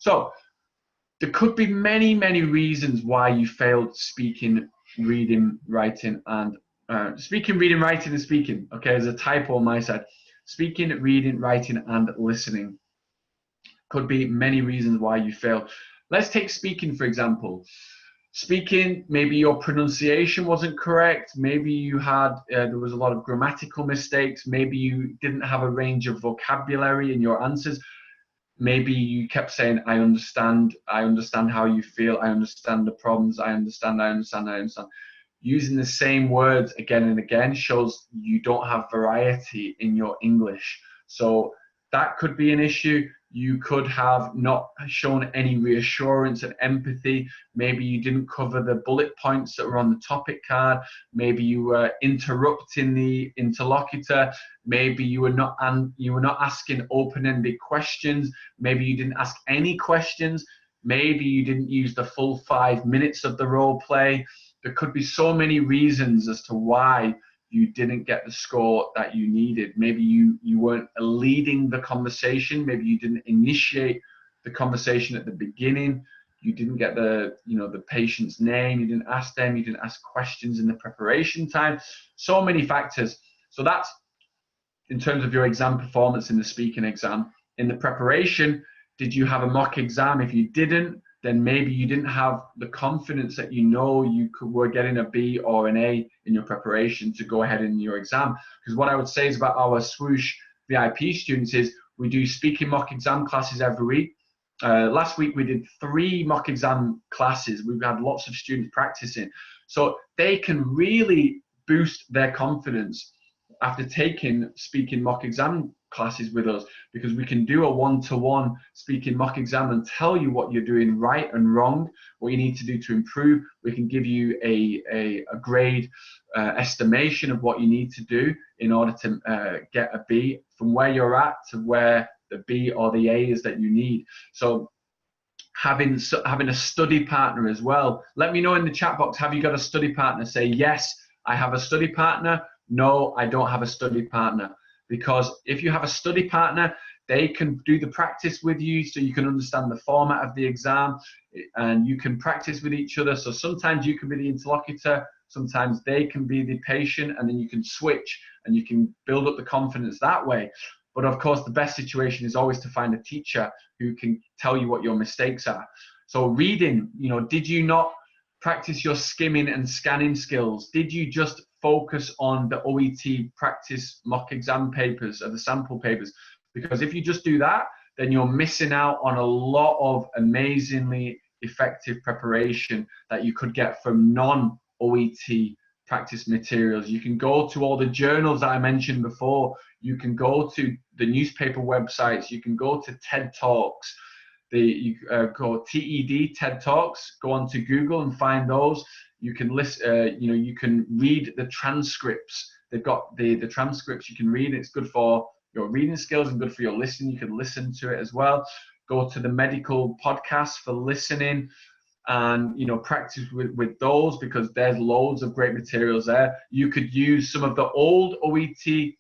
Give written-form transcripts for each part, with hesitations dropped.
So there could be many, many reasons why you failed speaking, reading, writing, and speaking, reading, writing, and speaking. Okay, there's a typo on my side. Speaking, reading, writing, and listening. Could be many reasons why you fail. Let's take speaking, for example. Speaking, maybe your pronunciation wasn't correct. Maybe you had, there was a lot of grammatical mistakes. Maybe you didn't have a range of vocabulary in your answers. Maybe you kept saying, I understand how you feel, I understand the problems, I understand. Using the same words again and again shows you don't have variety in your English. So that could be an issue. You could have not shown any reassurance and empathy. Maybe you didn't cover the bullet points that were on the topic card. Maybe you were interrupting the interlocutor. Maybe you were not asking open-ended questions. Maybe you didn't ask any questions. Maybe you didn't use the full 5 minutes of the role play. There could be so many reasons as to why you didn't get the score that you needed. Maybe you weren't leading the conversation. Maybe you didn't initiate the conversation at the beginning. You didn't get the patient's name. You didn't ask them. You didn't ask questions in the preparation time. So many factors. So that's in terms of your exam performance in the speaking exam. In the preparation, did you have a mock exam? If you didn't, then maybe you didn't have the confidence that you were getting a B or an A in your preparation to go ahead in your exam. Because what I would say is about our Swoosh VIP students is we do speaking mock exam classes every week. Last week we did 3 mock exam classes. We've had lots of students practicing. So they can really boost their confidence after taking speaking mock exam classes with us, because we can do a one-to-one speaking mock exam and tell you what you're doing right and wrong, what you need to do to improve. We can give you a grade estimation of what you need to do in order to get a B from where you're at to where the B or the A is that you need. So having a study partner as well. Let me know in the chat box, have you got a study partner? Say, yes, I have a study partner. No, I don't have a study partner. Because if you have a study partner, they can do the practice with you so you can understand the format of the exam and you can practice with each other. So sometimes you can be the interlocutor, sometimes they can be the patient, and then you can switch and you can build up the confidence that way. But of course, the best situation is always to find a teacher who can tell you what your mistakes are. So reading, did you not practice your skimming and scanning skills? Did you just focus on the OET practice mock exam papers or the sample papers? Because if you just do that, then you're missing out on a lot of amazingly effective preparation that you could get from non-OET practice materials. You can go to all the journals that I mentioned before. You can go to the newspaper websites. You can go to TED Talks. Go TED, TED Talks. Go onto Google and find those. You can listen. You can read the transcripts. They've got the transcripts you can read. It's good for your reading skills and good for your listening. You can listen to it as well. Go to the medical podcasts for listening, and practice with those, because there's loads of great materials there. You could use some of the old OET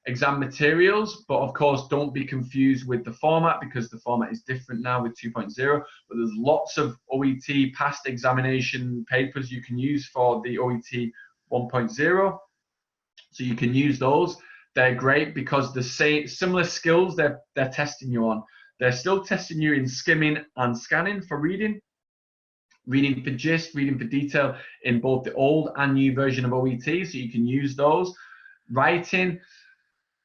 exam materials, but of course don't be confused with the format, because the format is different now with 2.0. But there's lots of OET past examination papers you can use for the OET 1.0, so you can use those. They're great because the similar skills they're testing you on. They're still testing you in skimming and scanning for reading for gist, reading for detail in both the old and new version of OET, so you can use those. Writing,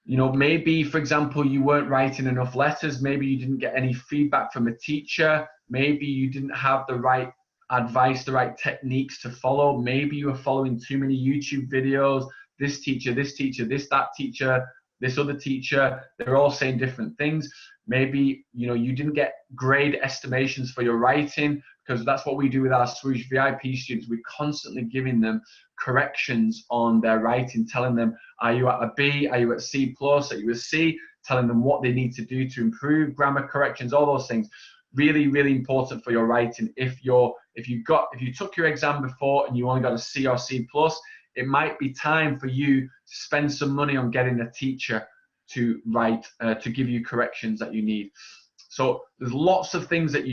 maybe, for example, you weren't writing enough letters. Maybe you didn't get any feedback from a teacher. Maybe you didn't have the right advice, the right techniques to follow. Maybe you were following too many YouTube videos. This teacher, that teacher, this other teacher, they're all saying different things. Maybe, you didn't get grade estimations for your writing, because that's what we do with our Swoosh VIP students. We're constantly giving them corrections on their writing, telling them, are you at a B? Are you at C+? Are you a C? Telling them what they need to do to improve, grammar corrections, all those things. Really, really important for your writing. If you took your exam before and you only got a C or C+, it might be time for you to spend some money on getting a teacher to write, to give you corrections that you need. So there's lots of things that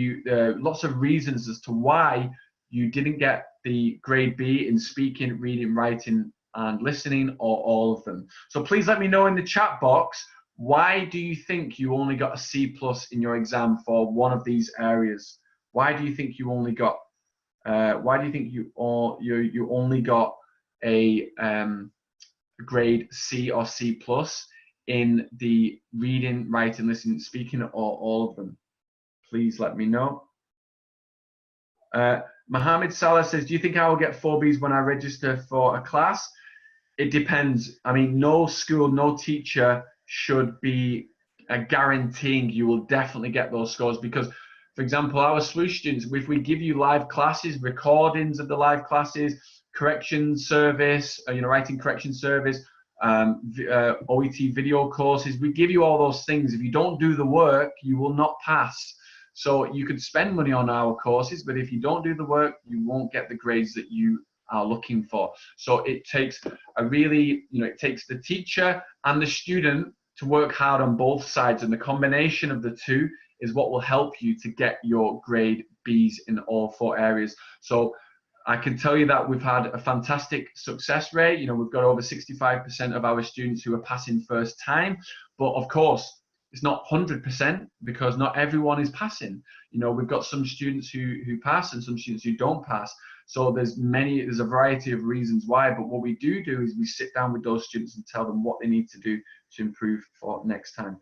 lots of reasons as to why you didn't get the grade B in speaking, reading, writing, and listening, or all of them. So please let me know in the chat box, why do you think you only got a C+ in your exam for one of these areas? Why do you think you only got you only got a grade C or C+ in the reading, writing, listening, speaking, or all of them? Please let me know. Mohammed Salah says, do you think I will get 4 Bs when I register for a class? It depends. I mean, no school, no teacher should be guaranteeing you will definitely get those scores, because, for example, our SWOOSH students, if we give you live classes, recordings of the live classes, correction service, writing correction service, OET video courses, we give you all those things. If you don't do the work, you will not pass. So you could spend money on our courses, but if you don't do the work, you won't get the grades that you are looking for. So it takes it takes the teacher and the student to work hard on both sides, and the combination of the two is what will help you to get your grade Bs in all 4 areas. So I can tell you that we've had a fantastic success rate. We've got over 65% of our students who are passing first time, but of course, it's not 100% because not everyone is passing. We've got some students who pass and some students who don't pass. So there's a variety of reasons why, but what we do is we sit down with those students and tell them what they need to do to improve for next time.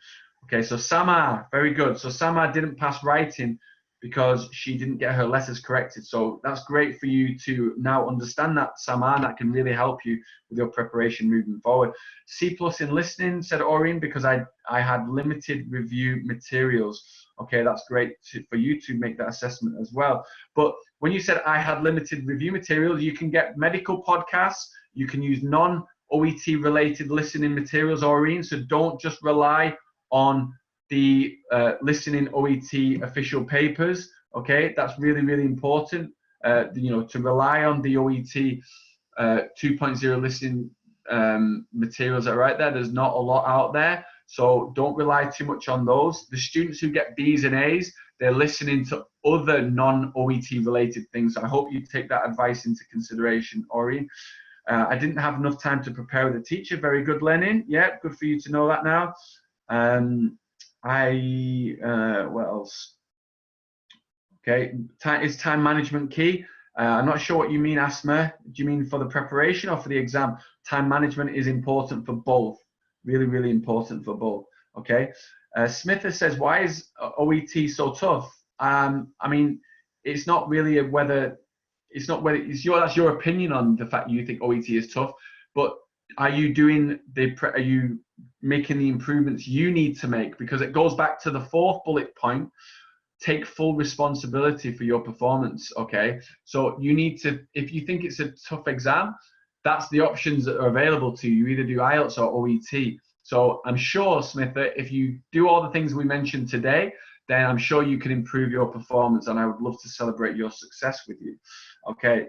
Okay, so Samar, very good. So Samar didn't pass writing because she didn't get her letters corrected. So that's great for you to now understand that, Samar. That can really help you with your preparation moving forward. C+ in listening, said Oreen, because I had limited review materials. Okay, that's great for you to make that assessment as well. But when you said I had limited review materials, you can get medical podcasts. You can use non-OET related listening materials, Oreen. So don't just rely on the listening OET official papers. Okay, that's really, really important. To rely on the OET 2.0 listening materials that are right there. There's not a lot out there, so don't rely too much on those. The students who get Bs and As, they're listening to other non-OET related things. So I hope you take that advice into consideration, Ori. I didn't have enough time to prepare with a teacher. Very good, Lenin. Yeah, good for you to know that now. What else? Okay, is time management key? I'm not sure what you mean, Asma. Do you mean for the preparation or for the exam? Time management is important for both. Really, really important for both. Okay. Smitha says, why is OET so tough? I mean, it's not really that's your opinion on the fact you think OET is tough, but are you making the improvements you need to make? Because it goes back to the 4th bullet point. Take full responsibility for your performance. Okay, so you need to, if you think it's a tough exam, that's the options that are available to you. Either do IELTS or OET. So I'm sure, Smitha, if you do all the things we mentioned today, then I'm sure you can improve your performance, and I would love to celebrate your success with you. Okay.